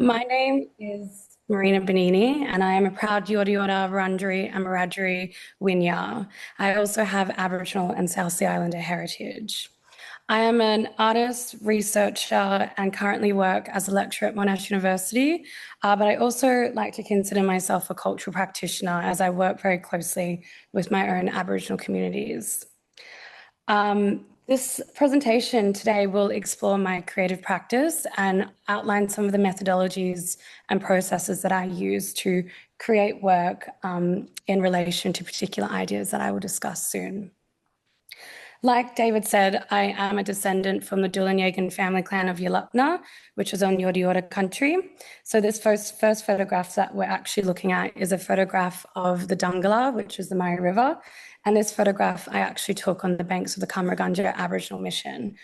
My name is Moorina Bonini, and I am a proud Yorta Yorta, Wurundjeri and Wiradjuri Winya. I also have Aboriginal and South Sea Islander heritage. I am an artist, researcher, and currently work as a lecturer at Monash University, but I also like to consider myself a cultural practitioner as I work very closely with my own Aboriginal communities. This presentation today will explore my creative practice and outline some of the methodologies and processes that I use to create work in relation to particular ideas that I will discuss soon. Like David said, I am a descendant from the Dhulunyagen family clan of Ulupna, which is on Yorta Yorta country. So this first photograph that we're actually looking at is a photograph of the Dungala, which is the Murray River. And this photograph I actually took on the banks of the Kamaragunja Aboriginal Mission,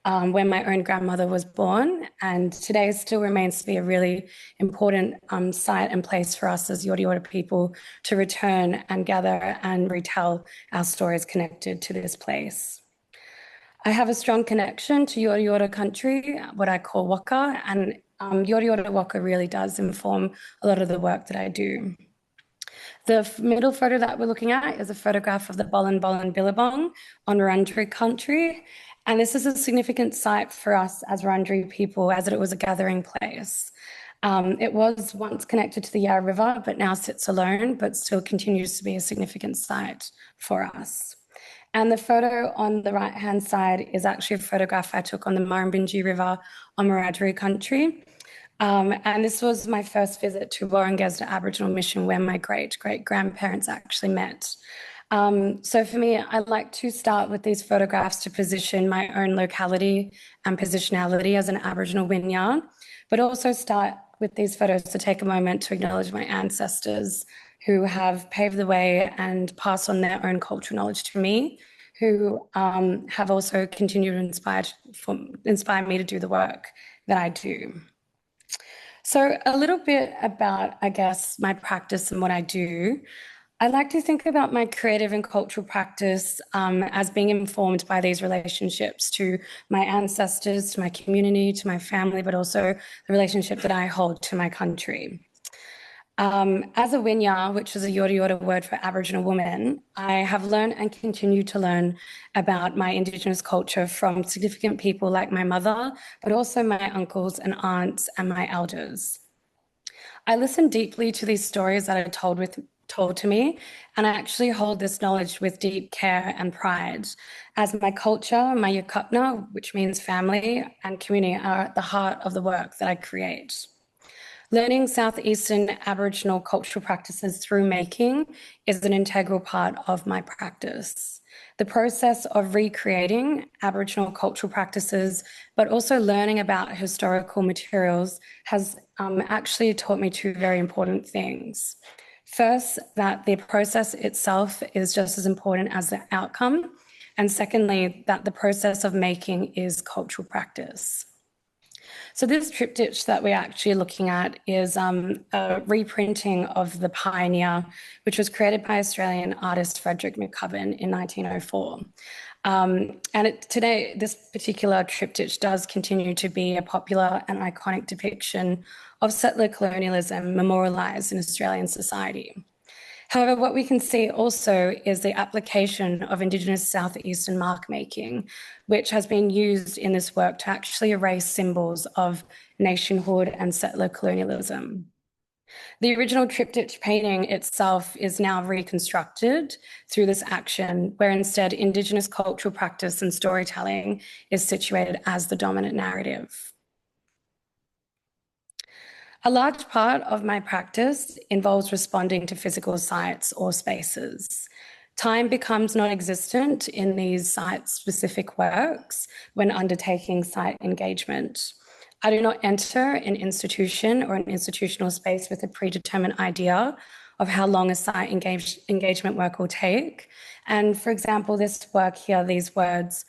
where my own grandmother was born. And today still remains to be a really important site and place for us as Yorta Yorta people to return and gather and retell our stories connected to this place. I have a strong connection to Yorta Yorta country, what I call Waka, and Yorta Yorta Waka really does inform a lot of the work that I do. The middle photo that we're looking at is a photograph of the Bolan Bolan Billabong on Wurundjeri country. And this is a significant site for us as Wurundjeri people, as it was a gathering place. It was once connected to the Yarra River, but now sits alone, but still continues to be a significant site for us. And the photo on the right-hand side is actually a photograph I took on the Murrumbidgee River on Wiradjuri country. And this was my first visit to Warringah Aboriginal Mission, where my great-great-grandparents actually met. So for me, I like to start with these photographs to position my own locality and positionality as an Aboriginal Winya, but also start with these photos to take a moment to acknowledge my ancestors who have paved the way and passed on their own cultural knowledge to me, who have also continued to inspire me to do the work that I do. So a little bit about, I guess, my practice and what I do. I like to think about my creative and cultural practice as being informed by these relationships to my ancestors, to my community, to my family, but also the relationship that I hold to my country. As a Winya, which is a Yorta Yorta word for Aboriginal woman, I have learned and continue to learn about my Indigenous culture from significant people like my mother, but also my uncles and aunts and my elders. I listen deeply to these stories that are told to me, and I actually hold this knowledge with deep care and pride, as my culture, my Yukupna, which means family and community, are at the heart of the work that I create. Learning Southeastern Aboriginal cultural practices through making is an integral part of my practice. The process of recreating Aboriginal cultural practices, but also learning about historical materials, has actually taught me two very important things. First, that the process itself is just as important as the outcome. And secondly, that the process of making is cultural practice. So this triptych that we're actually looking at is a reprinting of The Pioneer, which was created by Australian artist Frederick McCubbin in 1904. Today, this particular triptych does continue to be a popular and iconic depiction of settler colonialism memorialised in Australian society. However, what we can see also is the application of Indigenous Southeastern mark making, which has been used in this work to actually erase symbols of nationhood and settler colonialism. The original triptych painting itself is now reconstructed through this action, where instead Indigenous cultural practice and storytelling is situated as the dominant narrative. A large part of my practice involves responding to physical sites or spaces. Time becomes non-existent in these site-specific works when undertaking site engagement. I do not enter an institution or an institutional space with a predetermined idea of how long a site engagement work will take. And for example, this work here, these words,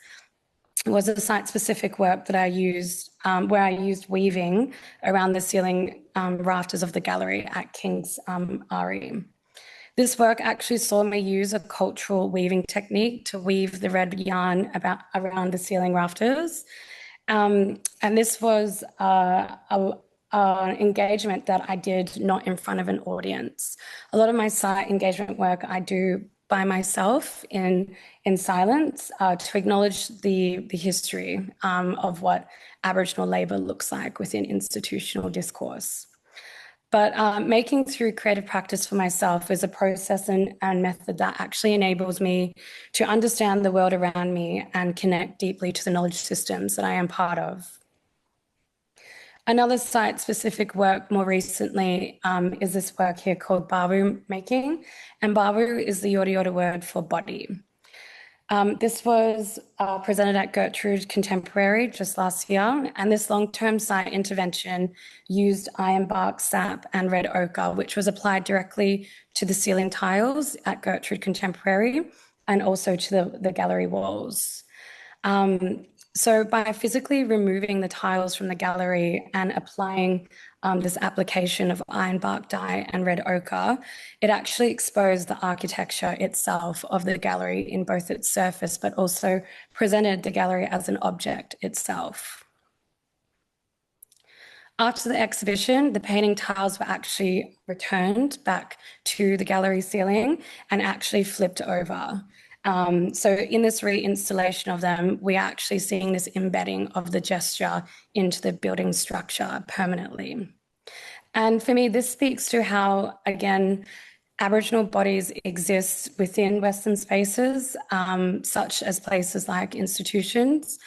was a site-specific work that I used, where I used weaving around the ceiling rafters of the gallery at King's RE. This work actually saw me use a cultural weaving technique to weave the red yarn around the ceiling rafters. And this was a engagement that I did not in front of an audience. A lot of my site engagement work I do by myself in silence to acknowledge the history of what Aboriginal labour looks like within institutional discourse. But making through creative practice for myself is a process and method that actually enables me to understand the world around me and connect deeply to the knowledge systems that I am part of. Another site-specific work more recently is this work here called Babu making, and Babu is the Yorta Yorta word for body. This was presented at Gertrude Contemporary just last year, and this long-term site intervention used ironbark, sap, and red ochre, which was applied directly to the ceiling tiles at Gertrude Contemporary and also to the gallery walls. So by physically removing the tiles from the gallery and applying this application of ironbark dye and red ochre, it actually exposed the architecture itself of the gallery in both its surface, but also presented the gallery as an object itself. After the exhibition, the painting tiles were actually returned back to the gallery ceiling and actually flipped over. So in this reinstallation of them, we're actually seeing this embedding of the gesture into the building structure permanently. And for me, this speaks to how, again, Aboriginal bodies exist within Western spaces, such as places like institutions,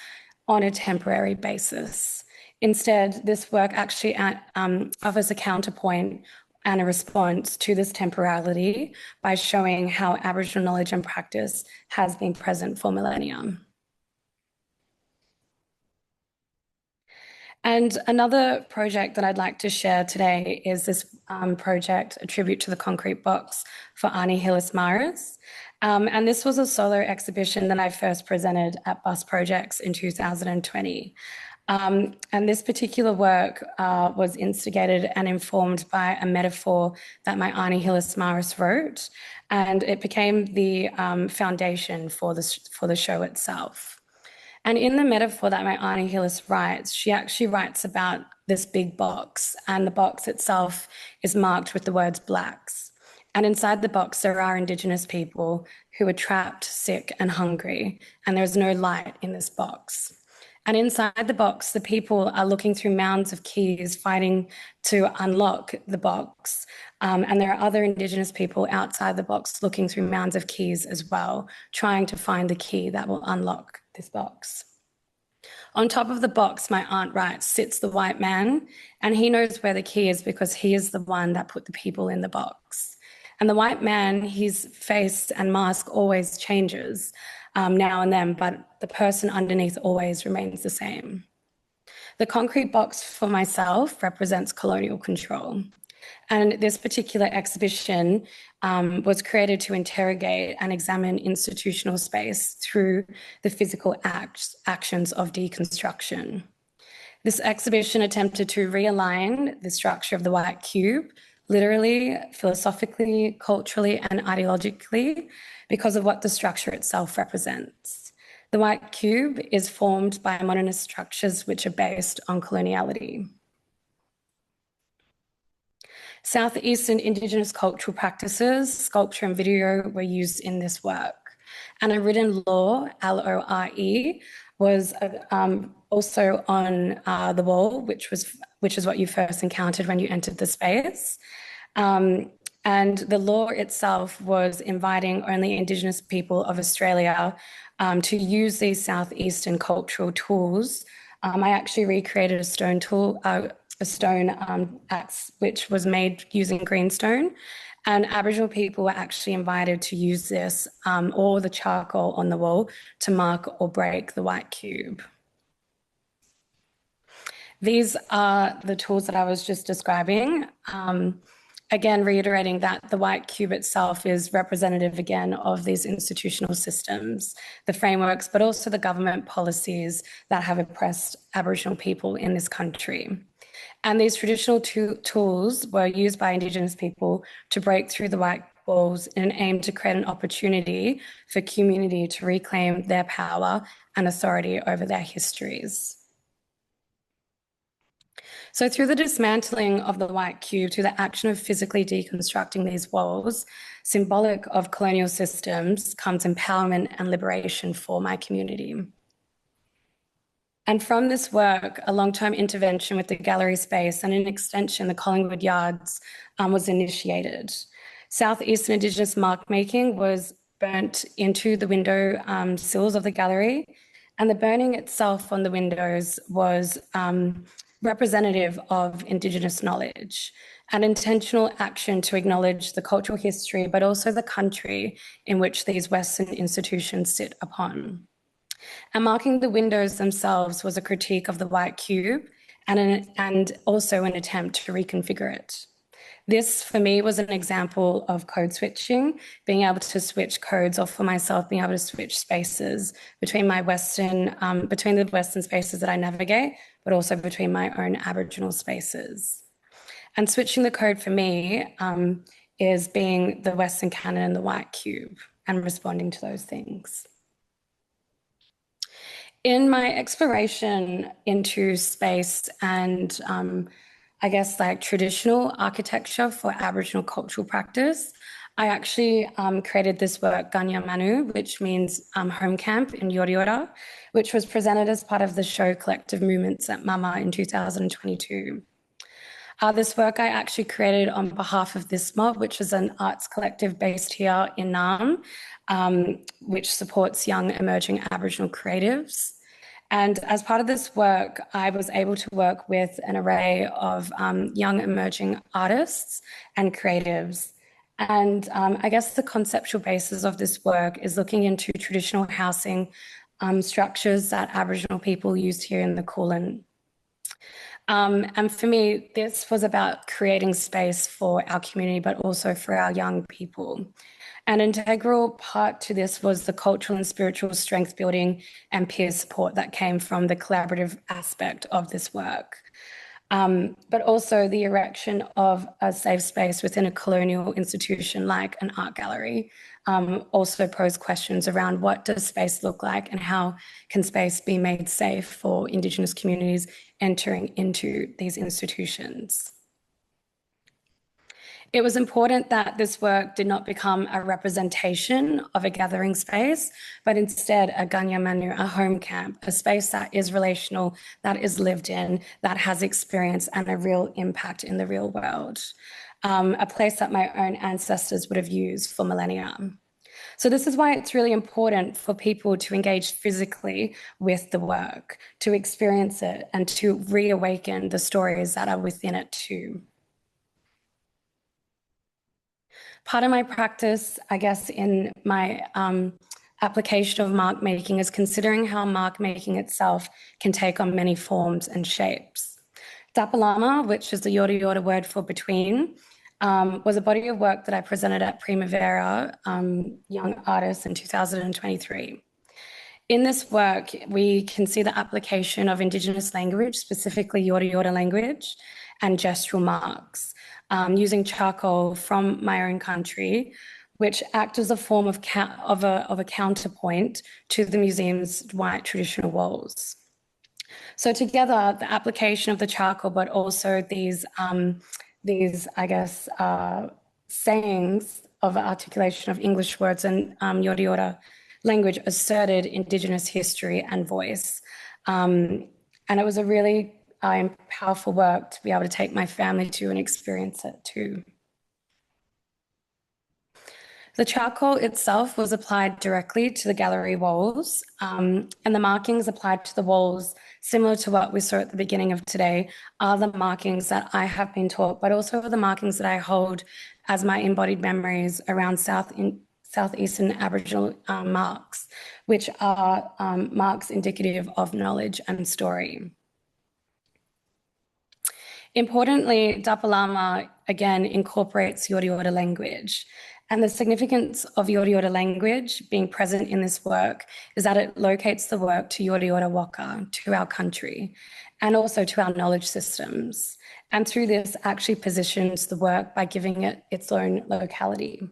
on a temporary basis. Instead, this work actually offers a counterpoint and a response to this temporality by showing how Aboriginal knowledge and practice has been present for millennia. And another project that I'd like to share today is this project, a tribute to the concrete box for Ani Hillis Maris. And this was a solo exhibition that I first presented at Bus Projects in 2020. And this particular work was instigated and informed by a metaphor that my Ani Hillis Maris wrote, and it became the foundation for the show itself. And in the metaphor that my Ani Hillis writes, she actually writes about this big box, and the box itself is marked with the words blacks. And inside the box, there are Indigenous people who are trapped, sick, and hungry, and there's no light in this box. And inside the box, the people are looking through mounds of keys, fighting to unlock the box. And there are other Indigenous people outside the box looking through mounds of keys as well, trying to find the key that will unlock this box. On top of the box, my aunt writes, sits the white man, and he knows where the key is because he is the one that put the people in the box. And the white man, his face and mask always changes now and then, but the person underneath always remains the same. The concrete box for myself represents colonial control. And this particular exhibition was created to interrogate and examine institutional space through the physical actions of deconstruction. This exhibition attempted to realign the structure of the white cube, literally, philosophically, culturally, and ideologically, because of what the structure itself represents. The white cube is formed by modernist structures which are based on coloniality. Southeastern Indigenous cultural practices, sculpture and video were used in this work. And a written law, LORE, was also on the wall, which is what you first encountered when you entered the space. And the law itself was inviting only Indigenous people of Australia to use these Southeastern cultural tools. I actually recreated a stone tool, a stone axe, which was made using greenstone. And Aboriginal people were actually invited to use this or the charcoal on the wall to mark or break the white cube. These are the tools that I was just describing. Again, reiterating that the white cube itself is representative again of these institutional systems, the frameworks, but also the government policies that have oppressed Aboriginal people in this country. And these traditional tools were used by Indigenous people to break through the white walls in an aim to create an opportunity for community to reclaim their power and authority over their histories. So through the dismantling of the white cube, through the action of physically deconstructing these walls, symbolic of colonial systems, comes empowerment and liberation for my community. And from this work, a long-term intervention with the gallery space and an extension, the Collingwood Yards, was initiated. Southeastern Indigenous mark making was burnt into the window sills of the gallery, and the burning itself on the windows was representative of Indigenous knowledge, an intentional action to acknowledge the cultural history, but also the country in which these Western institutions sit upon. And marking the windows themselves was a critique of the white cube and also an attempt to reconfigure it. This, for me, was an example of code switching, being able to switch codes, or for myself, being able to switch spaces between my between the Western spaces that I navigate, but also between my own Aboriginal spaces. And switching the code for me is being the Western canon and the white cube and responding to those things. In my exploration into space and I guess like traditional architecture for Aboriginal cultural practice, I actually created this work, Ganya Manu, which means home camp in Yorta Yorta, which was presented as part of the show Collective Movements at Mama in 2022. This work I actually created on behalf of This Mob, which is an arts collective based here in Naarm, which supports young emerging Aboriginal creatives. And as part of this work, I was able to work with an array of young emerging artists and creatives. And I guess the conceptual basis of this work is looking into traditional housing structures that Aboriginal people used here in the Kulin. And for me, this was about creating space for our community, but also for our young people. An integral part to this was the cultural and spiritual strength building and peer support that came from the collaborative aspect of this work. But also the erection of a safe space within a colonial institution like an art gallery also posed questions around what does space look like and how can space be made safe for Indigenous communities entering into these institutions. It was important that this work did not become a representation of a gathering space, but instead a Ganya Manu, a home camp, a space that is relational, that is lived in, that has experience and a real impact in the real world. A place that my own ancestors would have used for millennia. So this is why it's really important for people to engage physically with the work, to experience it and to reawaken the stories that are within it too. Part of my practice, I guess, in my application of mark making is considering how mark making itself can take on many forms and shapes. Dapalama, which is the Yorta Yorta word for between, was a body of work that I presented at Primavera Young Artists in 2023. In this work, we can see the application of Indigenous language, specifically Yorta Yorta language, and gestural marks, using charcoal from my own country, which act as a form of a counterpoint to the museum's white traditional walls. So together, the application of the charcoal, but also these I guess, sayings of articulation of English words and Yorta Yorta language asserted Indigenous history and voice. And it was a really powerful work to be able to take my family to and experience it too. The charcoal itself was applied directly to the gallery walls, and the markings applied to the walls, similar to what we saw at the beginning of today, are the markings that I have been taught, but also the markings that I hold as my embodied memories around Southeastern Aboriginal marks, which are marks indicative of knowledge and story. Importantly, Dapalama, again, incorporates Yorta Yorta language. And the significance of Yorta Yorta language being present in this work is that it locates the work to Yorta Yorta Waka, to our country, and also to our knowledge systems. And through this, actually positions the work by giving it its own locality.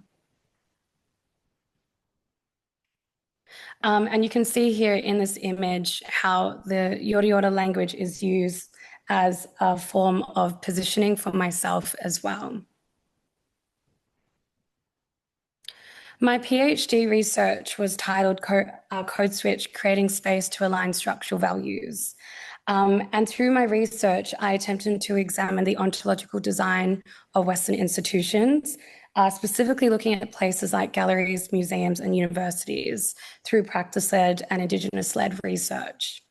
And you can see here in this image how the Yorta Yorta language is used as a form of positioning for myself as well. My PhD research was titled Code Switch, Creating Space to Align Structural Values. And through my research, I attempted to examine the ontological design of Western institutions, specifically looking at places like galleries, museums, and universities through practice-led and Indigenous-led research.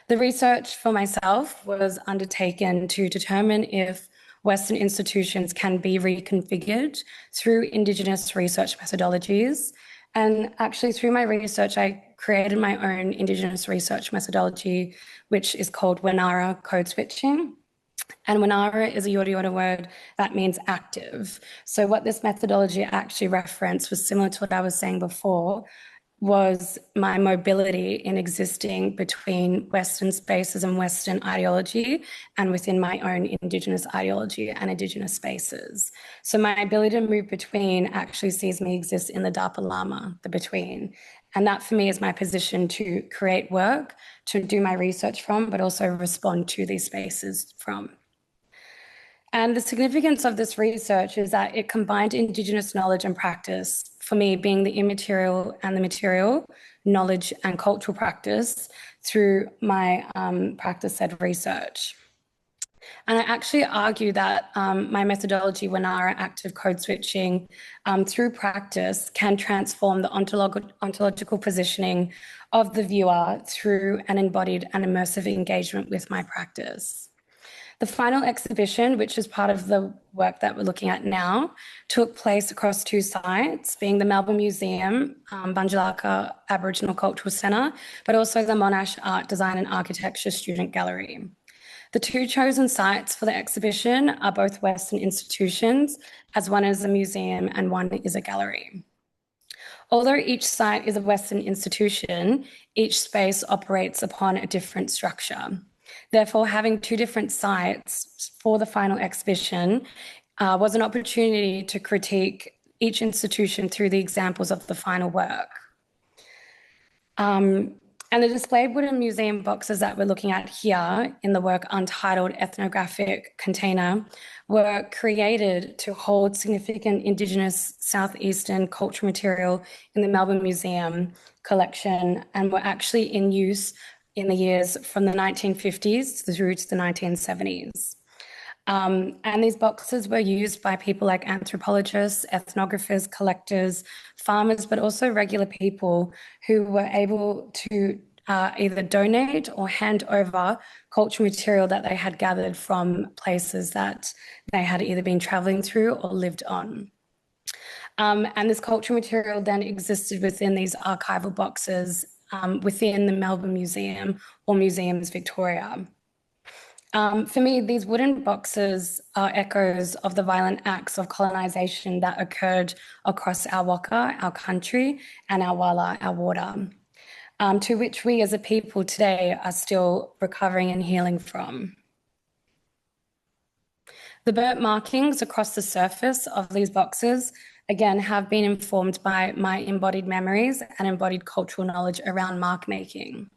The research for myself was undertaken to determine if Western institutions can be reconfigured through Indigenous research methodologies. And actually, through my research, I created my own Indigenous research methodology, which is called Wanara code switching. And Wanara is a Yorta Yorta word that means active. So what this methodology actually referenced was similar to what I was saying before, was my mobility in existing between Western spaces and Western ideology and within my own Indigenous ideology and Indigenous spaces. So my ability to move between actually sees me exist in the Dapa Lama, the between. And that for me is my position to create work, to do my research from, but also respond to these spaces from. And the significance of this research is that it combined Indigenous knowledge and practice, for me being the immaterial and the material, knowledge and cultural practice through my practice-led research. And I actually argue that my methodology, Wanara active code switching, through practice can transform the ontological positioning of the viewer through an embodied and immersive engagement with my practice. The final exhibition, which is part of the work that we're looking at now, took place across two sites, being the Melbourne Museum, Bunjalaka Aboriginal Cultural Centre, but also the Monash Art, Design and Architecture Student Gallery. The two chosen sites for the exhibition are both Western institutions, as one is a museum and one is a gallery. Although each site is a Western institution, each space operates upon a different structure. Therefore, having two different sites for the final exhibition was an opportunity to critique each institution through the examples of the final work. And the displayed wooden museum boxes that we're looking at here in the work Untitled Ethnographic Container were created to hold significant Indigenous Southeastern cultural material in the Melbourne Museum collection and were actually in use in the years from the 1950s through to the 1970s. And these boxes were used by people like anthropologists, ethnographers, collectors, farmers, but also regular people who were able to either donate or hand over cultural material that they had gathered from places that they had either been traveling through or lived on. And this cultural material then existed within these archival boxes within the Melbourne Museum or Museums Victoria. For me, these wooden boxes are echoes of the violent acts of colonisation that occurred across our waka, our country, and our wala, our water, to which we as a people today are still recovering and healing from. The burnt markings across the surface of these boxes again, have been informed by my embodied memories and embodied cultural knowledge around mark making.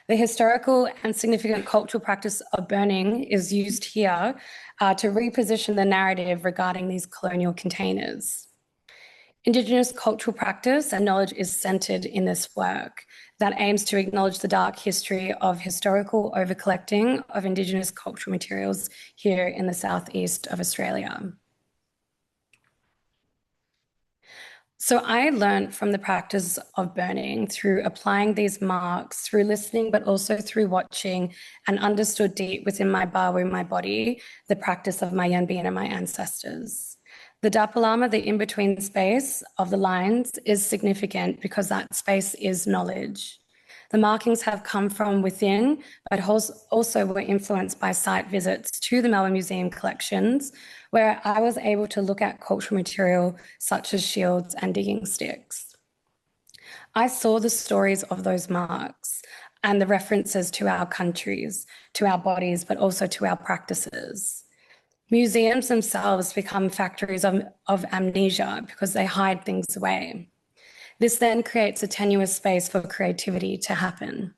The historical and significant cultural practice of burning is used here to reposition the narrative regarding these colonial containers. Indigenous cultural practice and knowledge is centred in this work that aims to acknowledge the dark history of historical overcollecting of Indigenous cultural materials here in the southeast of Australia. So I learned from the practice of burning through applying these marks, through listening, but also through watching, and understood deep within my bawu, my body, the practice of my Yanbian and my ancestors. The Dapalama, the in-between space of the lines, is significant because that space is knowledge. The markings have come from within, but also were influenced by site visits to the Melbourne Museum collections, where I was able to look at cultural material such as shields and digging sticks. I saw the stories of those marks and the references to our countries, to our bodies, but also to our practices. Museums themselves become factories of amnesia because they hide things away. This then creates a tenuous space for creativity to happen.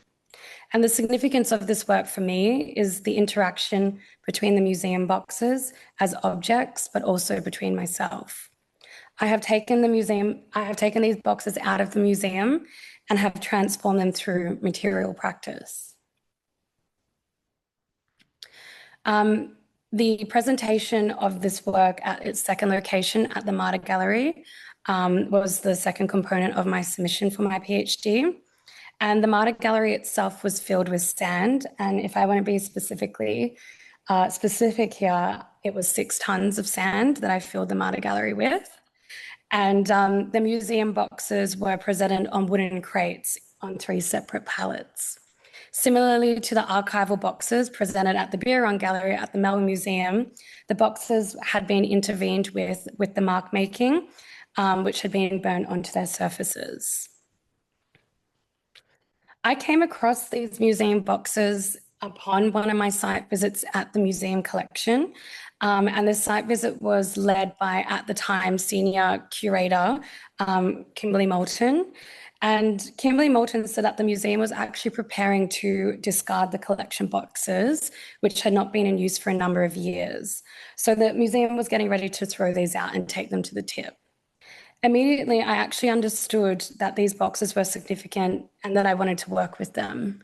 And the significance of this work for me is the interaction between the museum boxes as objects, but also between myself. I have taken these boxes out of the museum and have transformed them through material practice. The presentation of this work at its second location at the Marta Gallery was the second component of my submission for my PhD. And the Marta Gallery itself was filled with sand. And if I want to be specific here, it was 6 tons of sand that I filled the Marta Gallery with. And the museum boxes were presented on wooden crates on 3 separate pallets. Similarly to the archival boxes presented at the Birron Gallery at the Melbourne Museum, the boxes had been intervened with the mark making, which had been burnt onto their surfaces. I came across these museum boxes upon one of my site visits at the museum collection. And the site visit was led by, at the time, senior curator, Kimberly Moulton. And Kimberly Moulton said that the museum was actually preparing to discard the collection boxes, which had not been in use for a number of years. So the museum was getting ready to throw these out and take them to the tip. Immediately, I actually understood that these boxes were significant and that I wanted to work with them.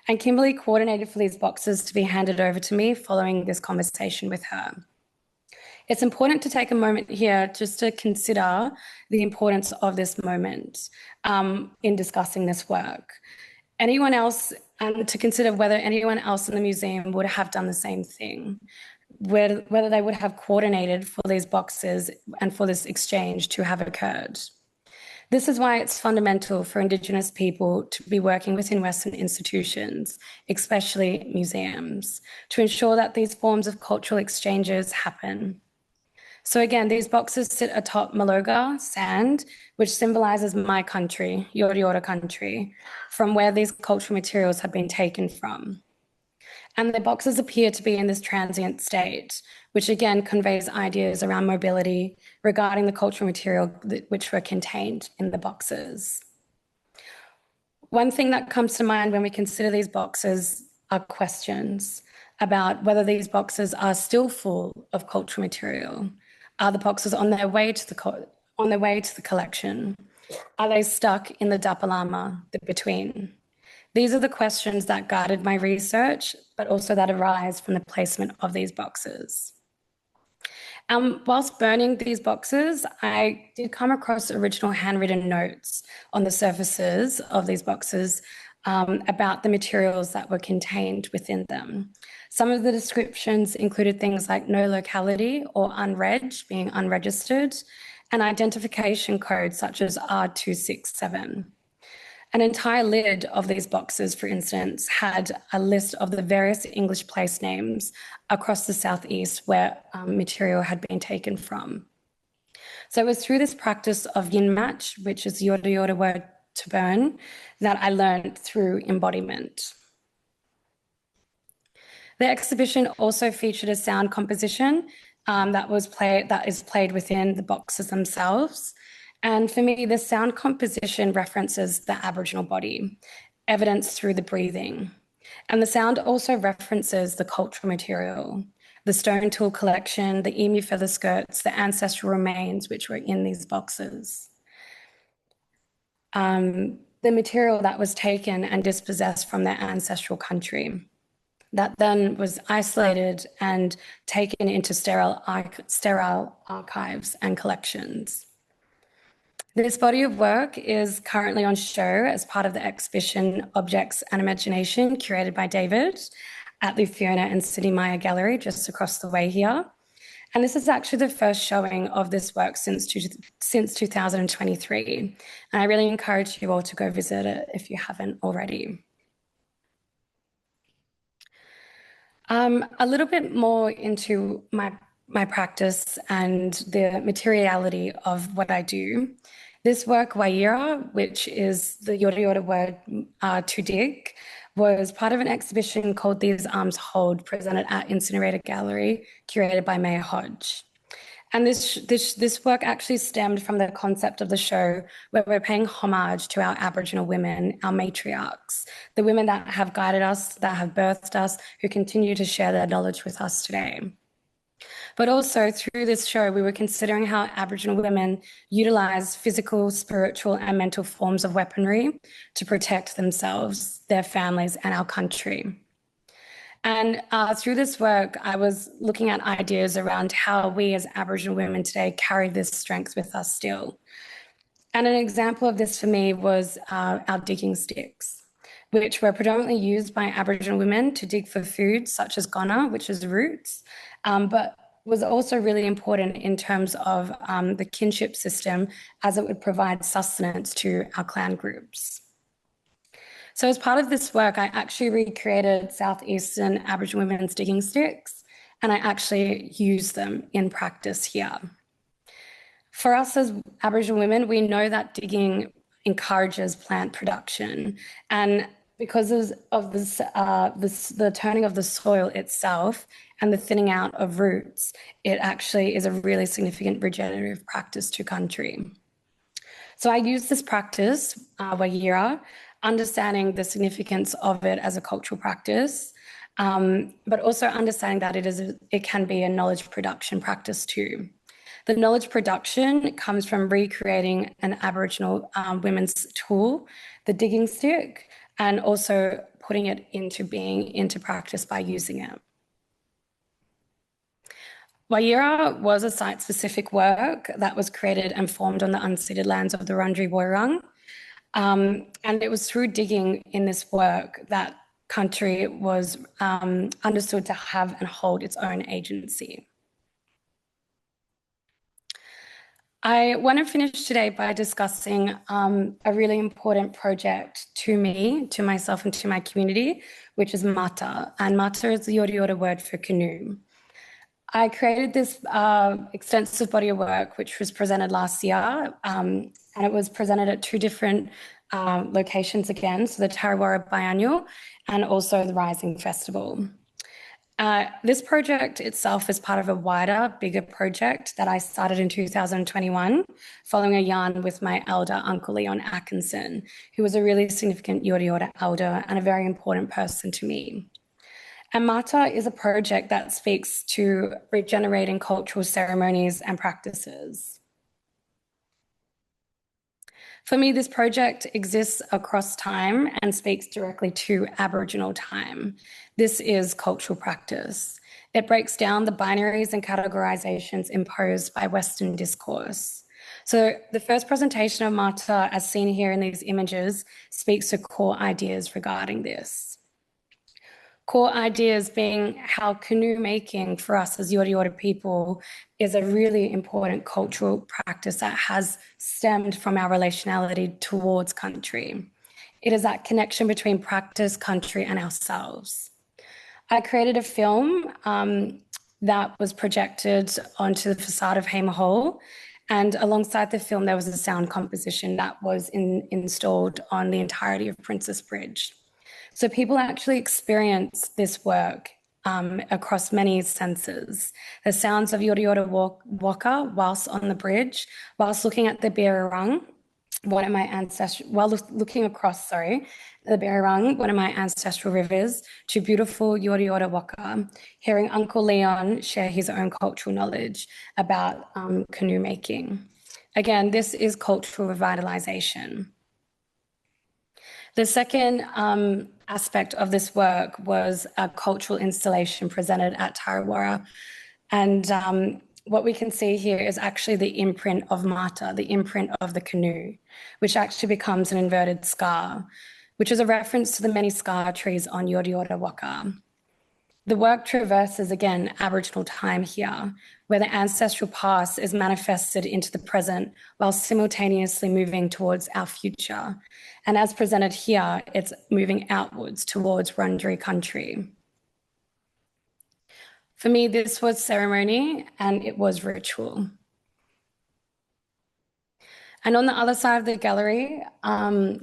And Kimberly coordinated for these boxes to be handed over to me following this conversation with her. It's important to take a moment here just to consider the importance of this moment in discussing this work. Anyone else, and to consider whether anyone else in the museum would have done the same thing, whether they would have coordinated for these boxes and for this exchange to have occurred. This is why it's fundamental for Indigenous people to be working within Western institutions, especially museums, to ensure that these forms of cultural exchanges happen. So again, these boxes sit atop Maloga sand, which symbolizes my country, Yorta Yorta country, from where these cultural materials have been taken from. And the boxes appear to be in this transient state, which again conveys ideas around mobility regarding the cultural material which were contained in the boxes. One thing that comes to mind when we consider these boxes are questions about whether these boxes are still full of cultural material. Are the boxes on their way to the collection? Are they stuck in the Dapalama, the between? These are the questions that guided my research, but also that arise from the placement of these boxes. Whilst burning these boxes, I did come across original handwritten notes on the surfaces of these boxes about the materials that were contained within them. Some of the descriptions included things like no locality or unreg, being unregistered, and identification codes such as R267. An entire lid of these boxes, for instance, had a list of the various English place names across the southeast where material had been taken from. So it was through this practice of yin match, which is Yorta Yorta word to burn, that I learned through embodiment. The exhibition also featured a sound composition that is played within the boxes themselves. And for me, the sound composition references the Aboriginal body, evidenced through the breathing. And the sound also references the cultural material, the stone tool collection, the emu feather skirts, the ancestral remains which were in these boxes. The material that was taken and dispossessed from their ancestral country, that then was isolated and taken into sterile archives and collections. This body of work is currently on show as part of the exhibition Objects and Imagination, curated by David at the Fiona and Sydney Meyer Gallery, just across the way here. And this is actually the first showing of this work since 2023. And I really encourage you all to go visit it if you haven't already. A little bit more into my practice and the materiality of what I do. This work, Waira, which is the Yorta Yorta word to dig, was part of an exhibition called These Arms Hold, presented at Incinerator Gallery, curated by Mayor Hodge. And this work actually stemmed from the concept of the show, where we're paying homage to our Aboriginal women, our matriarchs, the women that have guided us, that have birthed us, who continue to share their knowledge with us today. But also through this show, we were considering how Aboriginal women utilize physical, spiritual, and mental forms of weaponry to protect themselves, their families, and our country. And through this work, I was looking at ideas around how we as Aboriginal women today carry this strength with us still. And an example of this for me was our digging sticks, which were predominantly used by Aboriginal women to dig for food, such as gonna, which is roots, but was also really important in terms of the kinship system, as it would provide sustenance to our clan groups. So as part of this work, I actually recreated Southeastern Aboriginal women's digging sticks, and I actually use them in practice here. For us as Aboriginal women, we know that digging encourages plant production, and because of this, the turning of the soil itself and the thinning out of roots, it actually is a really significant regenerative practice to country. So I use this practice, Wagira, understanding the significance of it as a cultural practice, but also understanding that it can be a knowledge production practice too. The knowledge production comes from recreating an Aboriginal women's tool, the digging stick, and also putting it into practice by using it. Wagira was a site-specific work that was created and formed on the unceded lands of the Wurundjeri Woi-wurrung. And it was through digging in this work that country was understood to have and hold its own agency. I want to finish today by discussing a really important project to me, to myself, and to my community, which is Mata. And Mata is the Yorta Yorta word for canoe. I created this extensive body of work, which was presented last year, and it was presented at two different locations again, so the Tarrawara Biannual and also the Rising Festival. This project itself is part of a wider, bigger project that I started in 2021, following a yarn with my elder, Uncle Leon Atkinson, who was a really significant Yorta Yorta elder and a very important person to me. And Mata is a project that speaks to regenerating cultural ceremonies and practices. For me, this project exists across time and speaks directly to Aboriginal time. This is cultural practice. It breaks down the binaries and categorisations imposed by Western discourse. So the first presentation of Mata, as seen here in these images, speaks to core ideas regarding this. Core ideas being how canoe making for us as Yorta Yorta people is a really important cultural practice that has stemmed from our relationality towards country. It is that connection between practice, country, and ourselves. I created a film that was projected onto the facade of Hamer Hall, and alongside the film, there was a sound composition that was installed on the entirety of Princess Bridge. So people actually experience this work across many senses. The sounds of Yorta Yorta Waka whilst on the bridge, whilst looking at the Birrarung, while looking across, the Birrarung, one of my ancestral rivers, to beautiful Yorta Yorta Waka, hearing Uncle Leon share his own cultural knowledge about canoe making. Again, this is cultural revitalisation. The second aspect of this work was a cultural installation presented at Tarrawara. And what we can see here is actually the imprint of Mata, the imprint of the canoe, which actually becomes an inverted scar, which is a reference to the many scar trees on Yorta Yorta Waka. The work traverses, again, Aboriginal time here, where the ancestral past is manifested into the present while simultaneously moving towards our future. And as presented here, it's moving outwards towards Wurundjeri country. For me, this was ceremony and it was ritual. And on the other side of the gallery,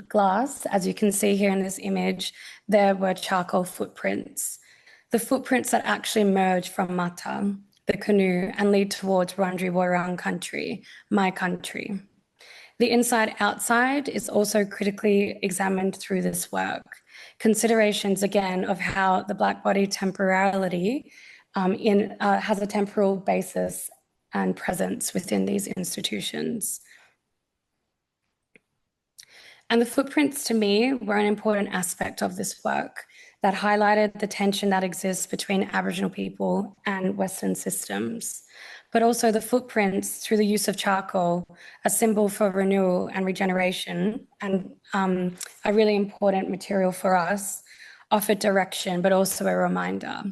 glass, as you can see here in this image, there were charcoal footprints. The footprints that actually emerged from Mata. the canoe, and lead towards Wurundjeri Woi country, my country. The inside-outside is also critically examined through this work. Considerations, again, of how the Black body temporality has a temporal basis and presence within these institutions. And the footprints, to me, were an important aspect of this work that highlighted the tension that exists between Aboriginal people and Western systems, but also the footprints through the use of charcoal, a symbol for renewal and regeneration, and a really important material for us, offered direction, but also a reminder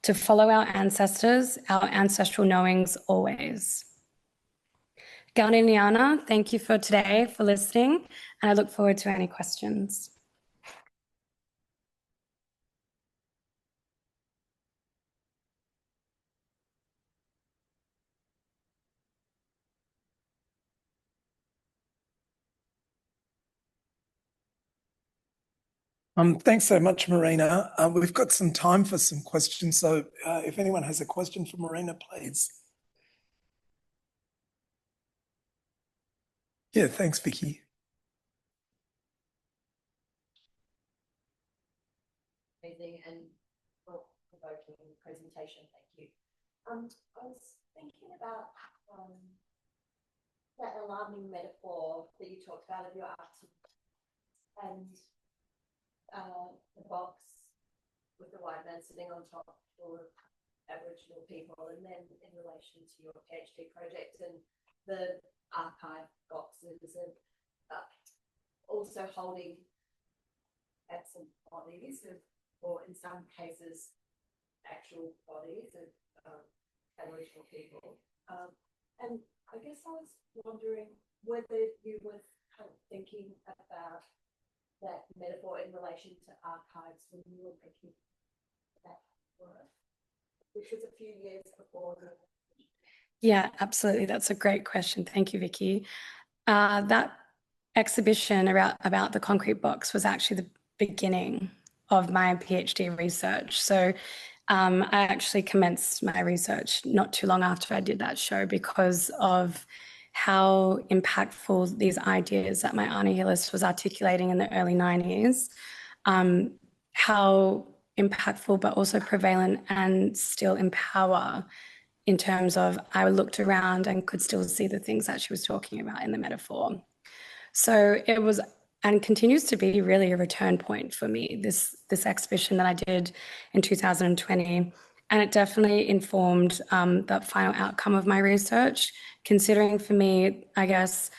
to follow our ancestors, our ancestral knowings always. Gauniana, thank you for today, for listening, and I look forward to any questions. Thanks so much, Moorina. We've got some time for some questions, so if anyone has a question for Moorina, please. Yeah, thanks, Vicky. Amazing and provoking presentation, thank you. I was thinking about that alarming metaphor that you talked about of your art and the box with the white man sitting on top full of Aboriginal people, and then in relation to your PhD project and the archive boxes and also holding absent bodies of, or in some cases actual bodies of Aboriginal people. And I guess I was wondering whether you were kind of thinking about that metaphor in relation to archives when you were making that work, which was a few years before. Yeah, absolutely. That's a great question. Thank you, Vicky. That exhibition about the concrete box was actually the beginning of my PhD research. So I actually commenced my research not too long after I did that show because of how impactful these ideas that my Auntie Hillis was articulating in the early 90s, how impactful but also prevalent and still in power in terms of I looked around and could still see the things that she was talking about in the metaphor. So it was and continues to be really a return point for me, this exhibition that I did in 2020. And it definitely informed the final outcome of my research, considering for me, I guess,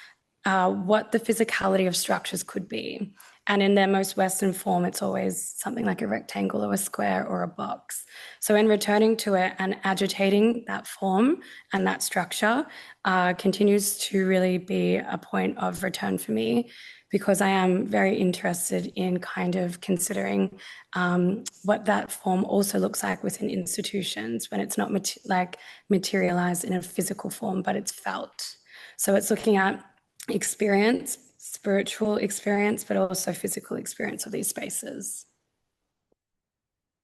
what the physicality of structures could be. And in their most Western form, it's always something like a rectangle or a square or a box. So in returning to it and agitating that form and that structure continues to really be a point of return for me, because I am very interested in kind of considering what that form also looks like within institutions when it's not materialized in a physical form, but it's felt. So it's looking at experience, spiritual experience, but also physical experience of these spaces.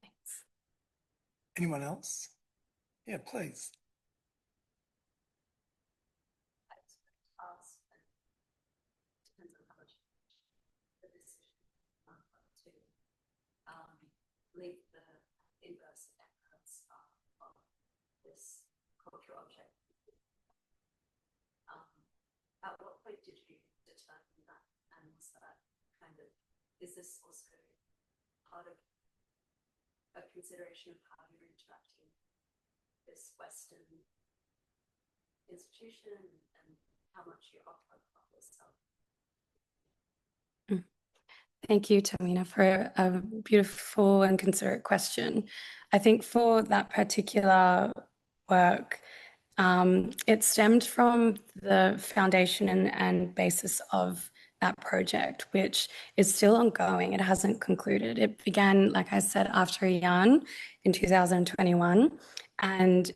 Thanks. Anyone else? Yeah, please. Leave the inverse evidence of this cultural object. At what point did you determine that, and was that kind of, is this also part of a consideration of how you're interacting with this Western institution and how much you offer of yourself? Thank you, Tamina, for a beautiful and considerate question. I think for that particular work, it stemmed from the foundation and basis of that project, which is still ongoing. It hasn't concluded. It began, like I said, after a yarn in 2021, and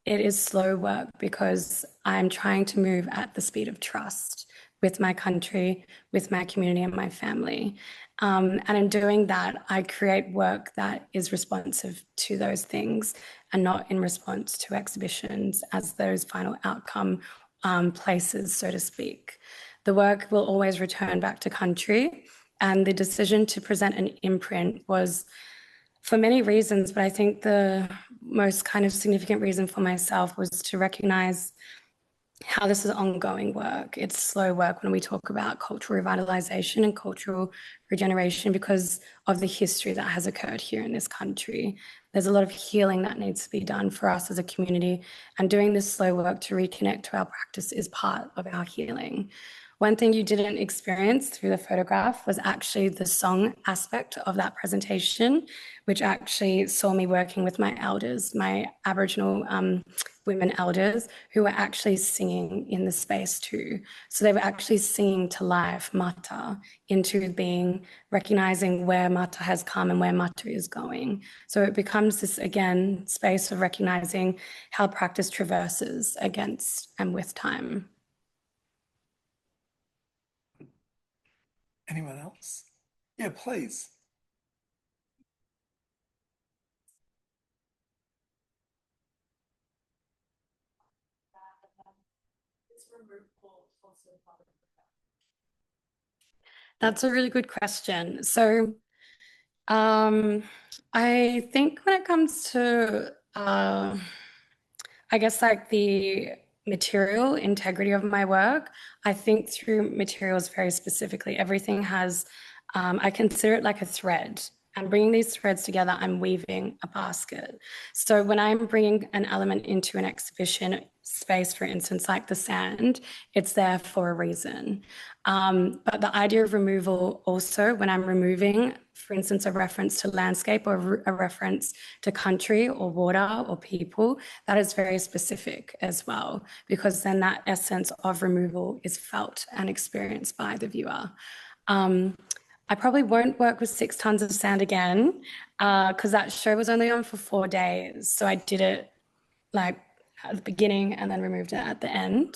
it is slow work because I'm trying to move at the speed of trust with my country, with my community and my family. And in doing that, I create work that is responsive to those things and not in response to exhibitions as those final outcome places, so to speak. The work will always return back to country, and the decision to present an imprint was for many reasons, but I think the most kind of significant reason for myself was to recognize how this is ongoing work. It's slow work when we talk about cultural revitalization and cultural regeneration because of the history that has occurred here in this country. There's a lot of healing that needs to be done for us as a community, and doing this slow work to reconnect to our practice is part of our healing. One thing you didn't experience through the photograph was actually the song aspect of that presentation, which actually saw me working with my elders, my Aboriginal women elders, who were actually singing in the space too. So they were actually singing to life Mata into being, recognizing where Mata has come and where Mata is going. So it becomes this, again, space of recognizing how practice traverses against and with time. Anyone else? Yeah, please. That's a really good question. So I think when it comes to, I guess, like the material integrity of my work, I think through materials very specifically. Everything has, I consider it like a thread. And bringing these threads together, I'm weaving a basket. So when I'm bringing an element into an exhibition space, for instance, like the sand, it's there for a reason. But the idea of removal also, when I'm removing, for instance, a reference to landscape or a reference to country or water or people, that is very specific as well, because then that essence of removal is felt and experienced by the viewer. I probably won't work with 6 tons of sand again because that show was only on for 4 days. So I did it like at the beginning and then removed it at the end.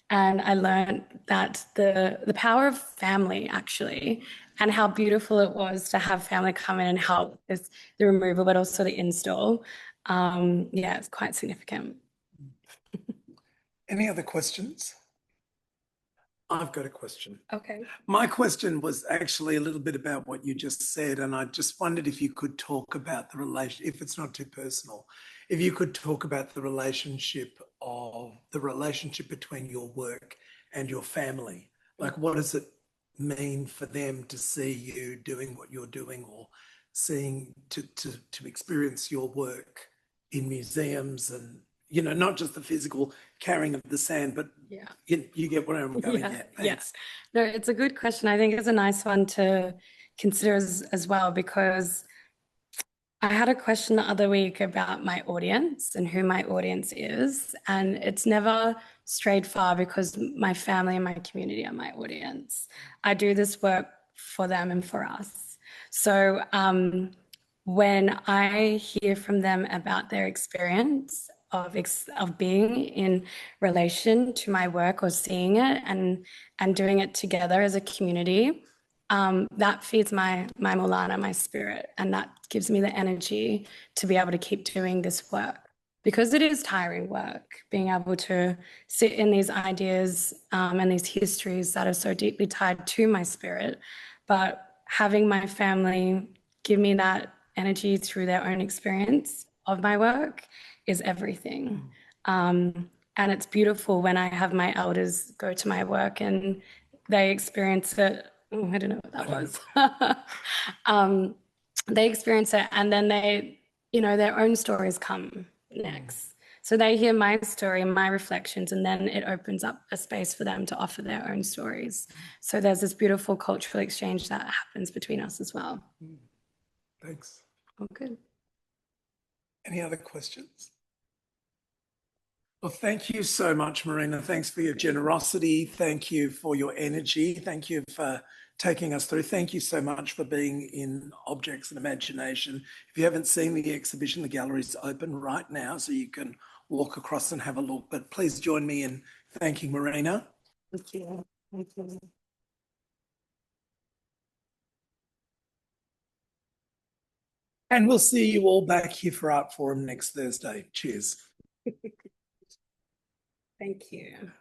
And I learned that the power of family actually, and how beautiful it was to have family come in and help with the removal, but also the install. Yeah, it's quite significant. Any other questions? I've got a question. Okay. My question was actually a little bit about what you just said, and I just wondered if you could talk about the relation, if it's not too personal, if you could talk about the relationship between your work and your family. Like, what does it mean for them to see you doing what you're doing, or seeing to experience your work in museums, and not just the physical carrying of the sand, but yeah, you get where I'm going. Yeah, Thanks. No, it's a good question. I think it's a nice one to consider as well, because I had a question the other week about my audience and who my audience is, and it's never strayed far because my family and my community are my audience. I do this work for them and for us. So when I hear from them about their experience of being in relation to my work or seeing it and doing it together as a community, that feeds my Moorina, my spirit, and that gives me the energy to be able to keep doing this work, because it is tiring work, being able to sit in these ideas and these histories that are so deeply tied to my spirit, but having my family give me that energy through their own experience of my work is everything. And it's beautiful when I have my elders go to my work and they experience it. Oh, I don't know what that was. They experience it, and then their own stories come next. So they hear my story, my reflections, and then it opens up a space for them to offer their own stories. So there's this beautiful cultural exchange that happens between us as well. Thanks. Oh, good. Any other questions? Well, thank you so much, Moorina. Thanks for your generosity. Thank you for your energy. Thank you for taking us through. Thank you so much for being in Objects and Imagination. If you haven't seen the exhibition, the gallery is open right now, so you can walk across and have a look. But please join me in thanking Moorina. Thank you. Thank you. And we'll see you all back here for Art Forum next Thursday. Cheers. Thank you.